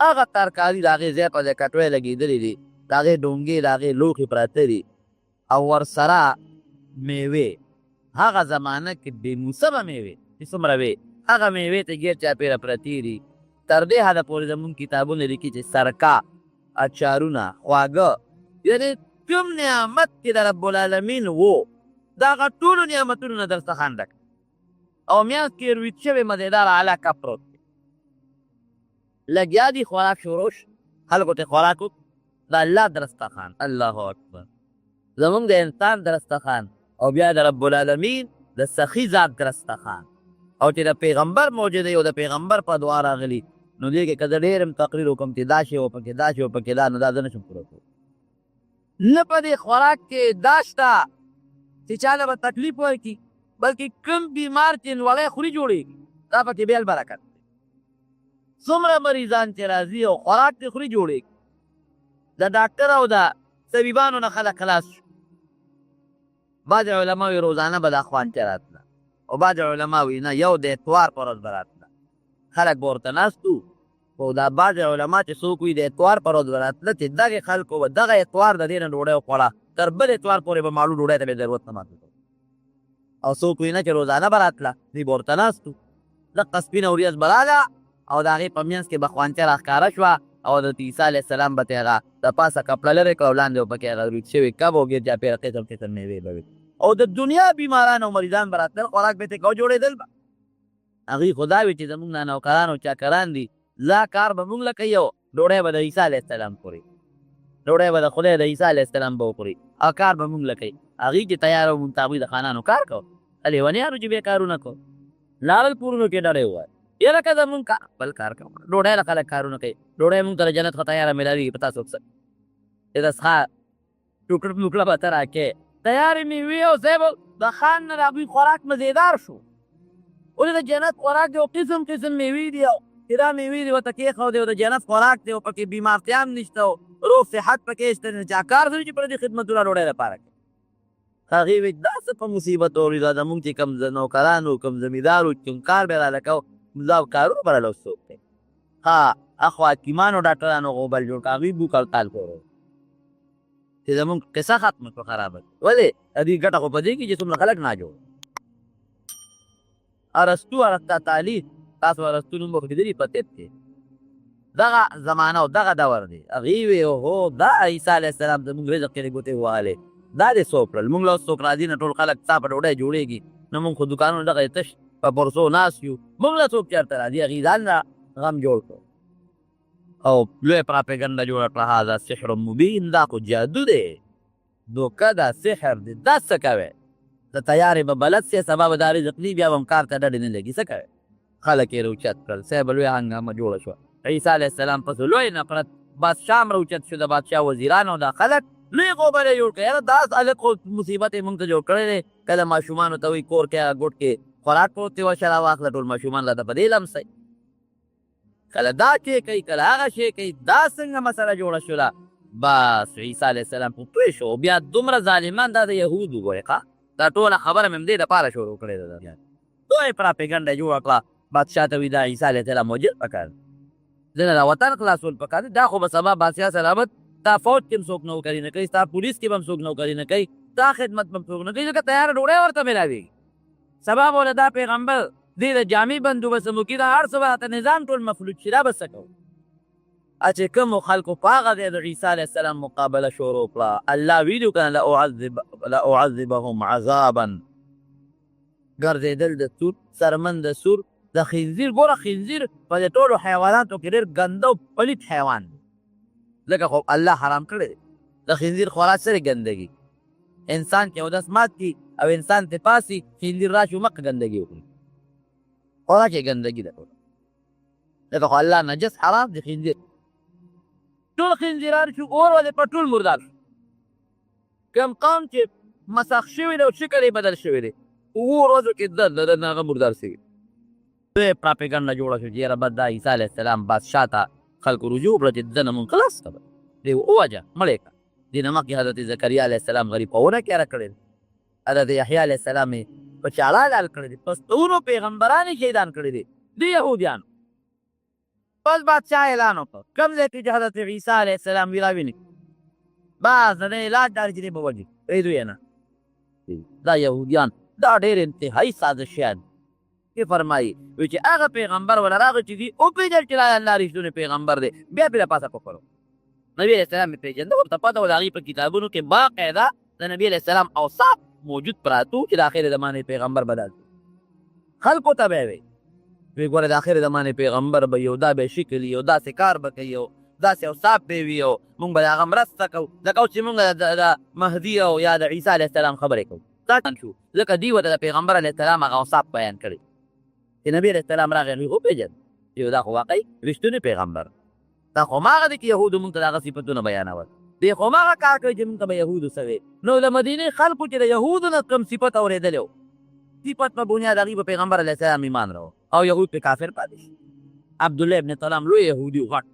هغه ترکاري د هغې ځای په ځای کټوۍ لګېدلې دي د هغې ډونګې د هغې لوښي پراته دي او ورسره میوې هغه زمانه کې بې موسمه میوې چې څومره وې هغه میوې ته ګیر چاپېره پرتې دي تر دې حده پورې زمونږ کتابونه لیکي چې سرکه اچارونه خواږه یعنې کوم نعمت چې د رب العالمین و د هغه ټولو نعمتونو نه دسترخوان ډک او میانځ کې رویت شوې مزېداره علاقه پروت دی لګیا دي خوراک شروع شو خلکو ته خوراک وکړو د الله دسترخوان الله اکبر زمونږ د انسان دسترخوان او بیا د رب العالمین د سخي ذات دسترخوان او چې د پیغمبر موجود دی او د پیغمبر په دعا راغلي نو دې کې که زه ډېر هم تقریر وکړم چې دا شی وپکې دا شی وپکې دا نو دا زه نشم پوره کولی نه په دې خوراک کې دا شته چې چاله به تکلیف ورکړي بلکې کوم بیمار چې لوړی خوري جوړېږي دا پکې بیل برکت دی څومره مریضان چې راځي او خوراک چې خوري جوړېږي د ډاکټر او د طبیبانو نه خلک خلاص شو بعضې علما وي روزانه به دا خوانچه راتله او بعضې علما وي نه یو د اتوار په ورځ به راتله خلک به ورته ناست وو خو دا بعضې علما چې څوک وي د اتوار په ورځ به راتله چې دغې خلکو به دغه اتوار د دې نه ډوډۍ وخوړه تر بل اتوار پورې به معلوم ډوډۍ ته به ضرورت نه محسوسوي او څوک وي نه چې روزانه به راتله دوی به ورته ناست وو دقه سپینه وریځ به راغله او د هغې په منځ کې به خوانچه راښکاره شوه او حضرت عیسی علیه السلام به ترې هغه د پاسه کپړه لرې کړه او لاندې به پکې هغه رویت شوي کب او ګیر چاپېره قسم قسم میوې به وي او د دنیا بیماران او مریضان به راتلل خوراک به یې کو جوړېدل به هغوی خو دا وي چې زمونږ دا نوکران او چاکران دي لا کار به مونږ له کوي او ډوډۍ به د عیسی علیه السلام خوري ډوډۍ به د خدای د عیسی علیه السلام به وخوري او کار به مونږ له کوي هغوی چې تیار او مونږ ته هغوی د خانانو کار کوو لیونیانو چې بې کارونه کوو لاړل کورونو کې ډډې ووایي یاره که زمونږ کار بل کار کوو ډوډۍ له خلک کارونه کوي ډوډۍ مونږ ته د جنت ښه تیاره میلاوېږي په تاسو څه چې د څښا ټوکړه ټوکړه به ته راکې تیارې میوې او ځای به د خان نه د هغوی خوراک مزېدار شو ولې د جنت خوراک دی او قسم قسم میوې دي او چې دا میوې دي ورته کېښودې او د جنت خوراک دی او پکې بیمارتیا هم نشته او روغ صحت پکې شته نه چا کار کوي چې پردي خدمتونه ډوډۍ لپاره کوي هغې وایي دا څه په مصیبت اوري دا زمونږ چې کوم نوکران وو کوم زمیندار وو کوم کار به راله کوو دا کارونه به راله څوک دی ها اخوا حکیمانو ډاکټرانو غوبل جوړ کړه هغوی بوک هړتال کولو چې زمونږ قصه ختمه کړو خرابه ولې د دې ګټه خو په دې کې چې څومره خلک ناجوړ ارسطو ارسطاطالي تاسو ارسطو نوم به اورېدلي په طب کې دغه زمانه او دغه دور دی هغې وی هو دا عیسی علیه السلام زموږ رزق کې ګوتې ووهلې دا دې څوک کړل مونږ له اوس څوک راځي نه ټول خلک ستا په ډوډۍ جوړېږي نه مونږ خو دوکانونه دغه تش په پرسو ناست یو مونږ له څوک چېرته راځي هغې ځان را غم جوړ کړو او لویه پراپیګنډه جوړه کړه هذا سحر مبین دا خو جادو دی دوکه دا سحر دی دا څه کوې د تیارې به بلد سې سبا به دا رزق نی بیا به هم کار ته ډډې نه لګي څه کوې خلک یې راوچت کړل صاحب لویه هنګامه جوړه شوه عیسی علیه السلام پسې لوی نفرت بادشاه هم راوچت شو د بادشاه وزیران او دا خلک لوی غوبل یې جوړ کړه یاره دا هلک خو مصیبت یې مونږ ته جوړ کړی دی کله ماشومانو ته وایي کور کې هغه ګوټ کې خوراک پروت دی وشه راواخله ټول ماشومان راته په دې لمسئ کله دا شی کوي کله هغه شی کوي دا څنګه مسله جوړه شوله بس عیسی علیه السلام خو پوه شو بیا دومره ظالمان دا د یهودو ګورې ښه دا ټوله خبره مې همدې دپاره شروع کړې ده لویه پراپیګنډه جوړه کړه بادشاه ته وایي دا عیسی علیه السلام موجود پکار ځنه دا وطن خلاصول پکار دا خو به سبا بادشاه سلامت تا فوج کې هم څوک نوکري نه کوي ستا پولیس کې به هم څوک نوکري نه کوي تا خدمت به هم څوک نه کوي ځکه تیاره ډوډۍ ورته میلاوېږي سبا به له دا پیغمبر دې د جامع بندوبست هم وکړي دا هر څه به راته نظام ټول مفلوج شي دا به څه کوو چې کومو خلکو په هغه ځای د عیسی علیه السلام مقابله شروع کړه الله ویلي که نه لأعذبهم عذابا ګرځېدل د سور سرمن د سور د خنزیر ګوره خنزیر په دې ټولو حیواناتو کې ډېر ګنده او پلیت حیوان دی ځکه خو الله حرام کړی دی د خنزیر خوراک سره ګندګي انسان کې اودس مات کي او انسان ته پاسي خنزیر راشي مکه ګندګي وکړي خوراک یې ګندګي ده ځکه خو الله نجس حرام دی خنزیر ټول خنزیران شو اور ولې په ټول مردار شو کوم قوم چې مسخ شوي دی او شکل یې بدل شوی دی اوو ورځو کې د هغه مردار سوي لویه پراپیګنډه جوړه شوه چې یاره بس دا عیسی علیه السلام بادشاه ته خلکو رجوع کړه چې ده نه مونږ خلاص کړه دی ووجه مړی کړه دې نه مخکې حضرت زکریا علیه السلام غریب په ونه کې را کړی دی حضرت یحیی علیه السلام یې په چاړه لال کړی دی پستونو پیغمبران یې شهیدان کړي دي د یهودیانو بس بادشاه اعلان وکړه کوم ځای کې چې حضرت عیسی علیه السلام وي راویني بس د دې علاج دا چې دی به وږي پرېږدو یې نه دا یهودیان دا ډېر انتهایي سازشیان کې فرمایي وایي چې هغه پیغمبر ولا راغی چې دي وپېژنل چې دا الله رښتونی پیغمبر دی بیا پرې پاسه وکړو نبي علیه السلام یې پېژنده ورته پته وه د هغې په کتابونو کې باقاعده د نبي علیه السلام اوصاف موجود پراتو چې د آخر زمانې پیغمبر به داسې خلکو ته به یې وایي وی ګوره د آخر زمانې پیغمبر به یو دا به شکل یو داسې کار به کوي او داسې اوصاف به وي او مونږ به د هغه مرسته کوو لکه چې مونږ د مهدي او یا د عیسی علیه السلام خبرې کوو دا شو ځکه دوی ورته د پیغمبر علیه السلام هغه اوصاف بیان کړي چې نبي علیه السلام راغی هغوی وپېژند چې دا خو واقعي رښتونی پیغمبر دا خو هماغه دی چې یهودو مونږ ته د هغه صفتونه بیانول دی خو هماغه کار کوي چې مونږ ته به یهودو څه وی نو د مدینې خلکو چې د یهودو نه کوم صفت اورېدلی و صفت په بنیاد هغوی په پیغمبر علیه السلام ایمان راوړ او یهود په کافر پاتې شي عبدالله ابن سلام لوی یهودي و غټ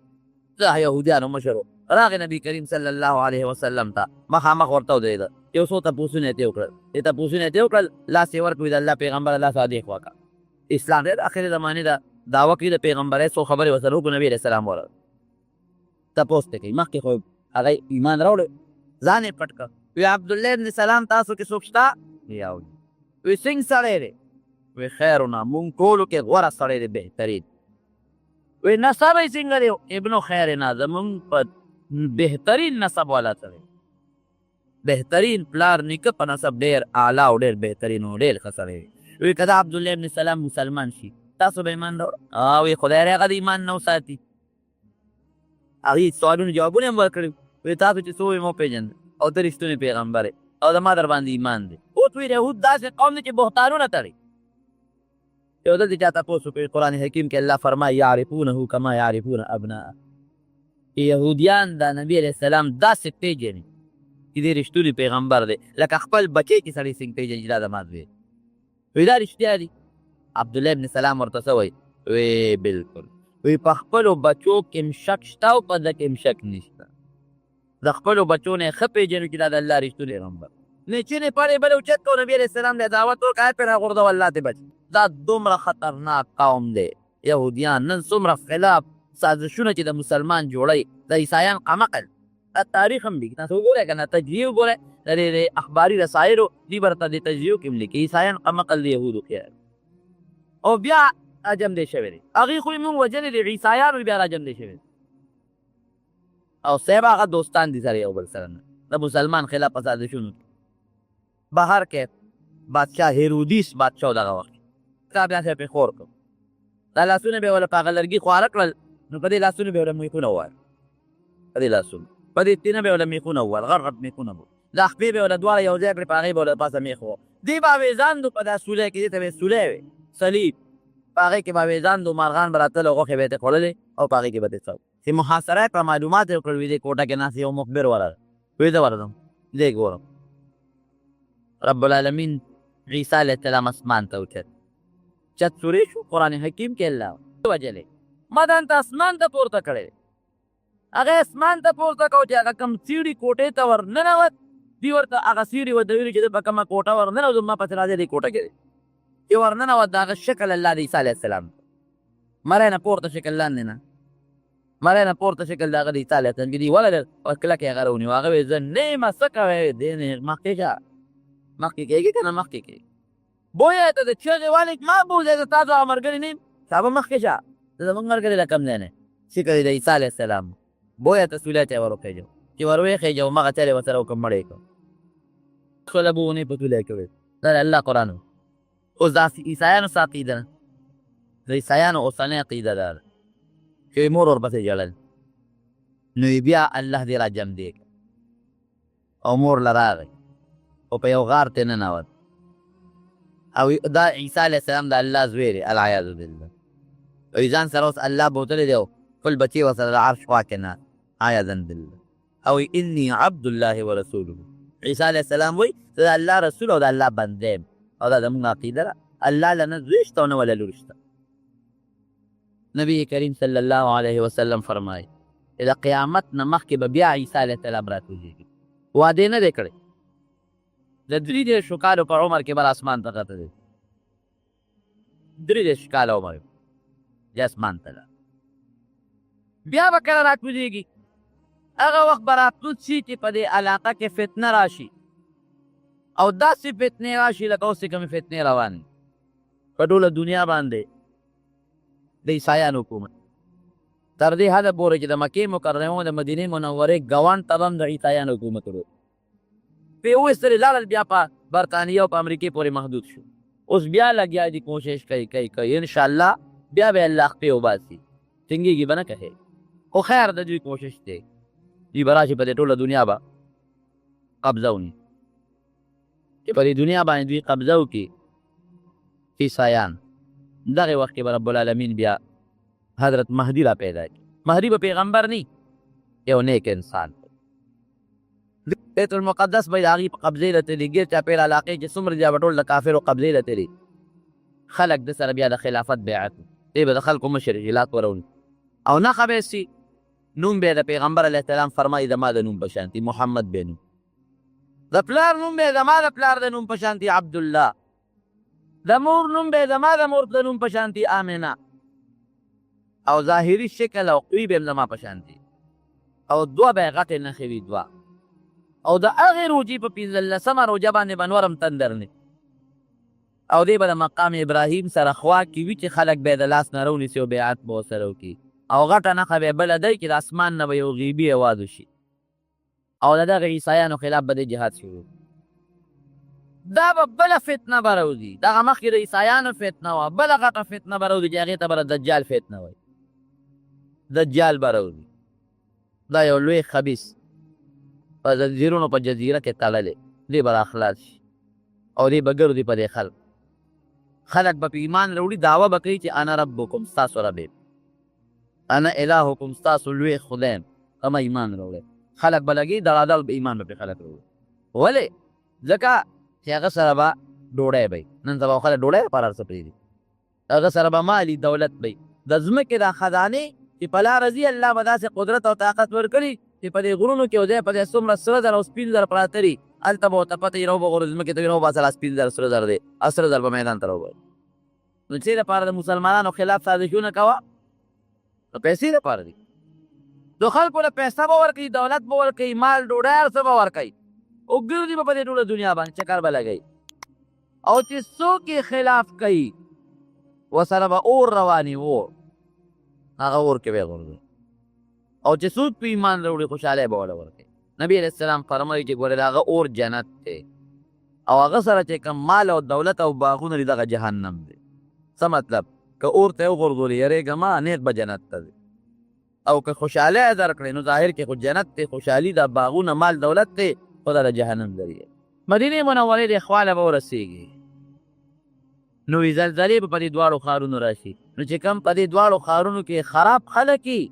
د یهودیانو مشر و راغی نبي کریم صلی الله علیه وسلم ته مخامخ ورته ودرېده یو څو تپوسونه یې ترې وکړل دې تپوسونه یې ترې وکړل لاس یې ورکړي د الله پیغمبر الله صادق وکړه اسلام ډېر اخر زمانې ده دعوه کوي د پیغمبرۍ څو خبرې ورسره وکړو نبي علیه السلام ورغی تپوس ته کوي مخکې خو هغه ایمان راوړی ځان یې پټ کړ وی عبدالله ابن سلام تاسو کې څوک شته وی څنګه سړی دی وی خیرونه مونږ ټولو کې غوره سړی دی بهترین وی نسب یې څنګه دی ابنو خیرنا زمونږ په بهترین نسب والا سړی بهترین پلار نیکه په نسب ډېر اعلی او ډېر بهترین او ډېر ښه سړی وی که د عبدالله ابن سلام مسلمان شي تاسو به ایمان راوړه وی خدای هغه د ایمان نه وساتي هغې سوالونو جوابونه هم ورکړي وی تاسو چې څه وایي ما وپېژنده او ته رښتونی پیغمبر او زما در باندې ایمان دی اوس وی یهود داسې قوم دی چې بهتانونه تړي یو دلته چا تپوس وکړي قرآن حکیم کې الله فرمایي یعرفونه کما یعرفون ابناءه یهودیان د نبي علیه السلام داسې پېژني چې دی رښتونی پیغمبر دی لکه خپل بچی کې سړی څنګه پېژني چې دا زما زوی وی دا رښتیا دي عبدالله ابن سلام ورته څه وایي وی بلکل وی په خپلو بچو کې هم شک شته او په ده کې هم شک نشته د خپلو بچو نه ښه پېژنو چې دا د الله رښتونی پیغمبر نه چینې پړې بلې اوچت کړو نبي علیه السلام له دعوت وکړه آیت پرې راغورځوه الله دې بچ دا دومره خطرناک قوم دی یهودیان نن څومره خلاف سازشونه چې د مسلمان جوړوي د عیسایان قمقل تاریخ هم لیکي تاسو وګورئ که نه تجزیه وګورئ د اخباري رسایلو دې برته د تجزیو کې هم لیکي عیسایان قمقل د یهودو خیال او بیا راجم دی شوی دی هغې خو یې مونږ وژلې دي عیسایانو بیا راجم دی شوی دی او صاحب هغه دوستان دي سره یو بل سره نه د مسلمان خلاف په سازشونو بهر کې بادشاه هیرودیس بادشاه دغه وخت تا بیا پرې خور کړ دا لاسونه به یې وله په هغه لرګي خواره کړل نو په دې لاسونو به یې وله میخونه ووهل په دې لاسونو په دې تینه به یې وله میخونه ووهل غټ غټ میخونه به دا خپې به یې وله دواړه یو ځای کړې په هغې به وله پاسه میخ ووهل دې به اوېزاندو په دا سولی کې دې ته به یې سولی وې صلیب په هغې کې به اوېزاندو مارغان به راتلل او غوښې به یې ترې خوړلې او په هغې کې به ترې څه چې محاصره یې په معلومات یې وکړل وي دې کوټه کې ناست یو مخبر ورغی ویې زه ورځم دې ګورم رب العالمین عیسی علیه السلام اسمان ته اوچت چت سوری شو قرآن حکیم کې الله وجلې ما دا انته اسمان ته پورته کړی هغه اسمان ته پورته کو چې هغه کوم سیړي کوټې ته ور ننوت دوی ورته هغه سیړي ورته ویلي چې زه په کومه کوټه ور ننوځم ما پسې راځې دې کوټه کې دی چې ور ننوت د هغه شکل الله د عیسی علیه السلام مری نه پورته شکل لاندې نه مری نه پورته شکل د هغه د عیسی علیه السلام کې دی ولله او کلکې هغه راونیو هغه ویل زه نه یم څه کوې دې نه مخکې شه مخکې کېږي که نه مخکې کېږي بویه ته د چغې والک ما بوځې زه تاسو هغه ملګري نه یم صاحبه مخکې شه زه زموږ ملګري له کم ځای نه شکل د عیسی علیه السلام بویه ته سولی ته یې ور وخېږو چې ور ویښېږو مغه چل یې ورسره وکړم مړ یې کړم خپله به ونې په تولی کوې دا د الله قرآن و اوس دا عیسایانو څه عقیده ده د عیسایانو اوسنۍ عقیده دا ده چې مور ورپسې ژړل نو بیا الله دې را جمع دی او مور له راغی او په یو غار ته ننوت او دا عیسی علیه السلام د الله زوی دی العیاذ بالله او ځان سره اوس الله بوتلی دی او خپل بچی ورسره د عرش خوا کې ناست عیاذا بالله او انی عبد الله ورسوله عیسی علیه السلام وایي زه د الله رسول او د الله بنده یم او دا زموږ عقیده ده الله له نه زوی شته او نه وله لور شته نبی کریم صلی الله علیه وسلم فرمایي چې د قیامت نه مخکې به بیا عیسی علیه السلام راکوزېږي وعدې نه دی کړی د 33 کالو په عمر کې بل اسمان ته کته دی 33 کاله عمر یې اسمان ته ده بیا به کله راکوزېږي هغه وخت به راتلود شي چې په دې علاقه کې فتنه راشي او داسې فتنې راشي لکه اوس چې کومې فتنې روانې په ټوله دنیا باندې د عیسایانو حکومت تر دې حده پورې چې د مکې مکرمې او د مدینې منورې ګوان ته هم د عیسایانو حکومت ورو پې وویستلې لاړل بیا په برطانیه او په امریکې پورې محدود شو اوس بیا لګیا دي کوشش کوي انشاءالله بیا به الله خپې وباسي ټینګېږي به نه کهې خو خیر د دوی کوشش دی دوی به راشي په دې ټوله دنیا به قبضه ونیي چې په دې دنیا باندې دوی قبضه وکړي عیسایان دغه وخت کې به رب العالمین بیا حضرت مهدي را پیدا کړي مهدي به پیغمبر نه یو نیک انسان بیت المقدس به د هغې په قبضې له تلي ګیر چاپېر علاقې چې څومره دي به ټول د کافرو قبضې له تلي خلک د سره بیا د خلافت بیعت دی به د خلکو مشر جلات وروني او نښه به یې سي نوم به د پیغمبر علیه السلام فرمایي زما د نوم په شانتي محمد به نوم د پلار نوم به زما د پلار د نوم په شانتي عبدالله د مور نوم به زما د مور د نوم په شانتي آمنه او ظاهري شکل او قوي به هم زما په شانتي او دوه به یې غټې نښې وي دوه او د هغې روجې په 15مه روجه باندې به نور هم تندر نه او دی به د مقام ابراهیم سره خوا کې وي چې خلک به یې د لاس نه راونیسي او بیعت به ورسره وکړي او غټه نښه به یې بله دی چې د اسمان نه به یو غیبي اواز وشي او د دغه عیسایانو خلاف به دی جهاد شروع دا به بله فتنه به راوځي دغه مخکې د عیسایانو فتنه وه بله غټه فتنه به راوځي چې هغې ته به د دجال فتنه وایي دجال به راوځي دا یو لوی خبیث په زنځیرونو په جزیره کې تړلی دی به راخلاص شي او دی به ګرځي په دې خلک به په ایمان راوړي دعوه به کوي چې انا ربکم ستاسو رب یم انا الهکم ستاسو لوی خدای یم اما ایمان راوړئ خلک به لګي دړادل به ایمان به پرې خلک راوړي ولې ځکه چې هغه سره به ډوډۍ به نن سبا خلک ډوډۍ لپاره هر څه پرېږدي هغه سره به مالي دولت به د ځمکې دا خزانې چې په لاره ځي الله به داسې قدرت او طاقت ورکړي چې په دې غرونو کې ځای په ځای څومره سره زر او سپین زر پراته دي هلته به ورته پته وي راوبغورځي ځمکې ته راوباسه سپین زر سره زر دی او سره زر به میدان ته راوباسي نو څه دپاره د مسلمانانو خلاف سازشونه کوه نو پیسې دپاره دي نو خلکو له پیسه به ورکوي دولت به ورکوي مال ډوډۍ هر څه به ورکوي او ګرځي به په دې ټوله دنیا باندې چکر به لګوي او چې څوک یې خلاف کوي ورسره به اور رواني اور هغه اور کې به یې غورځوي او چې څوک په ایمان راوړي خوشحالی به ورله ورکوي نبي علیه السلام فرمایي چې ګورې د هغه اور جنت دی او هغه سره چې کوم مال او دولت او باغونه دي دغه جهنم دی څه مطلب که اور ته یې وغورځولې یارېږه ما نیغ به جنت ته دی او که خوشحالی یې درکړې نو ظاهر کې خو جنت دی خوشحالي دا باغونه مال دولت دی خو دا د جهنم ذریعه مدینې منورې د خواله به ورسېږي نو وي زلزلې به په دې دواړو ښارونو راشي نو چې کوم په دې دواړو ښارونو کې خراب خلک وي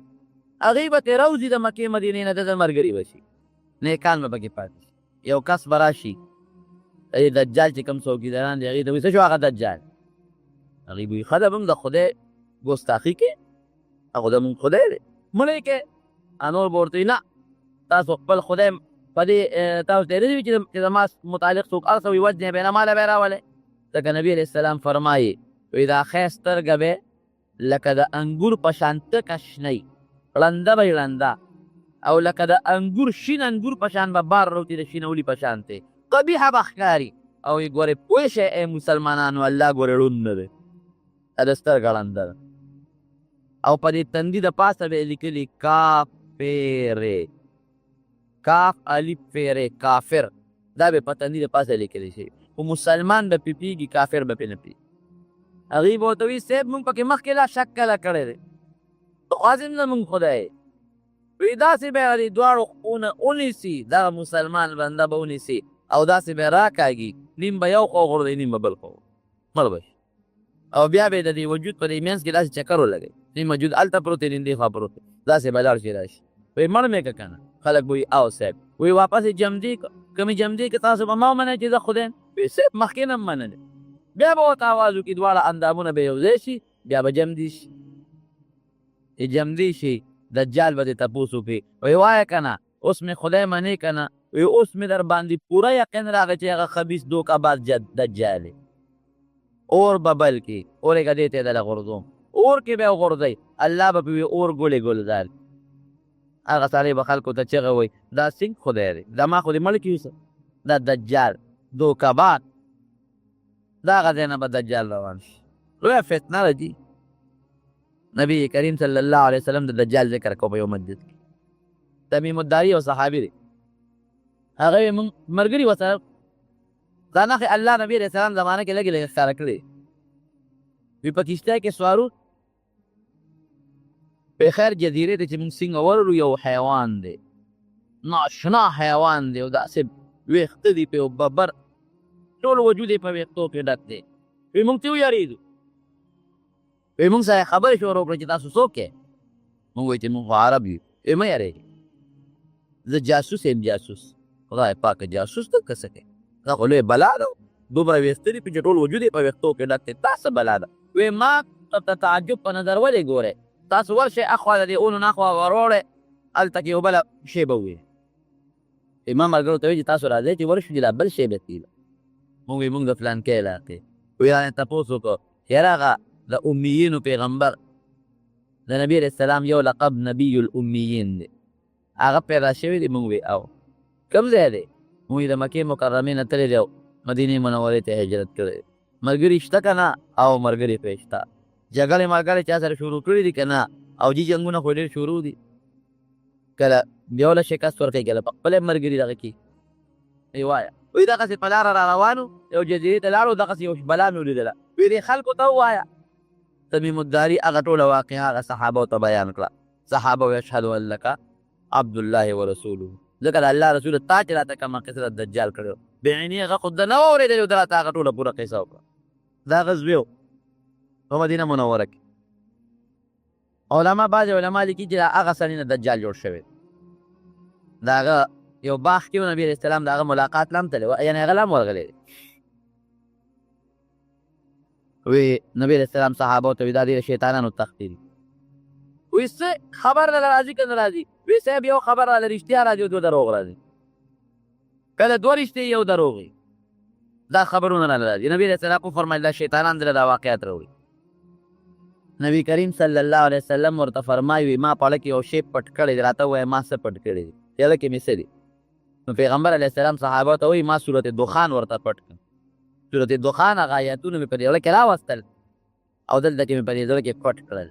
هغوی به ترې راوځي د مکې مدینې نه د ملګري به شي نیکان به پکې پاتې شي یو کس به راشي دجال چې کوم څوکیداران دي هغوی ته وایي څه شو هغه دجال هغوی به وایي ښه ده به هم د خدای ګستاخي کې هغه زمونږ خدای دی مړی کې نور به ورته وایي نه تاسو خپل خدای په دې تاسو ته یې نه دي چې زما متعلق څوک هر څه وي وجنې به یې نه ماله به یې راولئ ځکه نبي علیه السلام فرمایي وایي دا ښی سترګه به لکه د انګور په شان تکه شنی ړنده به یې ړنده او لکه د انګور شین انګور په شان به بار روتي د شینولي په شان دی قبیحه به ښکاري او یې ګورې پوه شئ ای مسلمانانو الله ګورې ړوند نه دی دا د سترګه ړنده ده او په دې تندي د پاسه به یې لیکلي کافرې کاف الف فیرې کافر دا به په تندي د پاسه لیکلی شي خو مسلمان به پې پیږي کافر به پې نه پیږي هغوی به ورته وایي صاحب مونږ پکې مخکې لا شک کله کړی دی خاصم زمونږ خدای وی داسې به هغه دواړو خونه ونیسي دغه مسلمان بنده به ونیسي او داسې به یې راکاږي نیم به یو خوا غورځوي نیم به بل خوا مړ به شي او بیا به یې د دې وجود په دې منځ کې داسې چکر ولګوي نیم وجود هلته پروت دی نیم دې خوا پروت دی داسې به لاړ شي راشي وی مړ مې که که نه خلک به وي او صاحب وی واپس یې جمدي که مې جمدي که تاسو به ما ومنئ چې زه خدای وی صاحب مخکې نه م منلې بیا به ورته اواز وکړي دواړه اندامونه به یو ځای شي بیا به جمدي شي جمدي شي دجال به دې تپوس وکړي وی وایه که نه اوس مې خدای منې که نه وی اوس مې در باندې پوره یقین راغی چې هغه خبیث دوکه‌باز دجال دی اور به بل کړي اورېږه دې ته یې دله غورځوم اور کې به یې وغورځئ الله به پې وي اور ګلې ګلزار هغه سړی به خلکو ته چغه وایي دا سنګ خدای دی دا ما خو دې مړ کړي اوسه دا دجال دوکه‌باز دا هغه ځای نه به دجال روان شي لویه فتنه ده جي نبی کریم صلی الله علیه وسلم د دجال ذکر کو په یو مسجد کې تمیم الداري او صحابي دی هغه یې مونږ ملګري ورسره دا نښې الله نبي علیه السلام زمانه کې لږې لږې ښکاره کړې وي په کښتۍ کې سوارو پېخیر جزیرې ته چې مونږ څنګه ورلو یو حیوان دی ناشنا حیوان دی او داسې ویښته دي پې او ببر ټول وجود یې په ویښتو کې ډک دی وي مونږ ترې ویارېدو وی مونږ سره خبرې شروع کړه چې تاسو څوک یې مونږ وایي چې مونږ خو عرب یو وی مه یارېږئ زه جاسوس یم جاسوس خدای پاکه جاسوس ته که څه کوې دا خو لویه بلا ده دومره ویښته دي چې ټول وجود یې په ویښتو کې ډک دی دا څه بلا ده وی ما ته تعجب په نظر ولې ګورئ تاسو ورشئ اخوا د دې اونو ناخوا وروړئ هلته کې یو بله شی به ووایي ما ملګرو ته وایي چې تاسو راځئ چې ورشو چې دا بل شی به کېږي مونږ وایي مونږ د فلانکۍ علاقې وی رانه تپوس وکړو یاره هغه د امیینو پیغمبر د نبی علیه السلام یو لقب نبی الامیین دی هغه پیدا شوی دی مونږ وی او کوم ځای دی مونږ د مکې مکرمې نه تللی دی او مدینې منورې ته هجرت کړی ملګري شته که نه او ملګري پرې شته جګړې ملګرې چا سره شروع کړي دي که نه او جي جنګونه خو ډېر شروع دي کله بیا وله شکست ورکوي کله په خپله ملګري دغه کي ای وایه وی دغسې په لاره را روانو یو جزیرې ته لاړو دغسې یو بلا مې ولیدله وی دې خلکو ته ووایه تمیم الداري هغه ټوله واقعه هغه صحابو ته بیان کړه صحابه وی اشهدو ان لک عبدالله ورسوله ځکه د الله رسول تا چې راته کومه قصه د دجال کړې وه بعینې هغه خو ده نه وه اورېدلې ده راته هغه ټوله پوره قصه وکړه دا غزوې و په مدینه منوره کې علما بعضې علما لیکي چې هغه سړي نه دجال جوړ شوی د هغه یو باغ کې و نبي علیه السلام د هغه ملاقات لا هم تللی و یعنې هغه لا هم ورغلی دی وی نبی علیہ السلام صحابو ته وی دا ډېره شیطانانو تختې دي وی څه خبر نه راځي که نه راځي وی صاحب یو خبر راله رښتیا راځي دوه دروغ راځي کله دوه رښتې یو دروغ وي دا خبرونه راله راځي نبي علیه السلام وفرمایل دا شیطانان دله دا واقعیت راوړي نبی کریم صلی الله علیه وسلم ورته فرمایي ما په اړه کې یو شی پټ کړی دی راته ووایه ما څه پټ کړی دی یاده کې مې څه دي نو پیغمبر علیه السلام صحابه ته وایي ما صورت دخان ورته پټ کړ صورت دخان هغه آیاتونه مې په دې زړه کې راوستل او دلته کې مې په دې زړه کې پټ کړل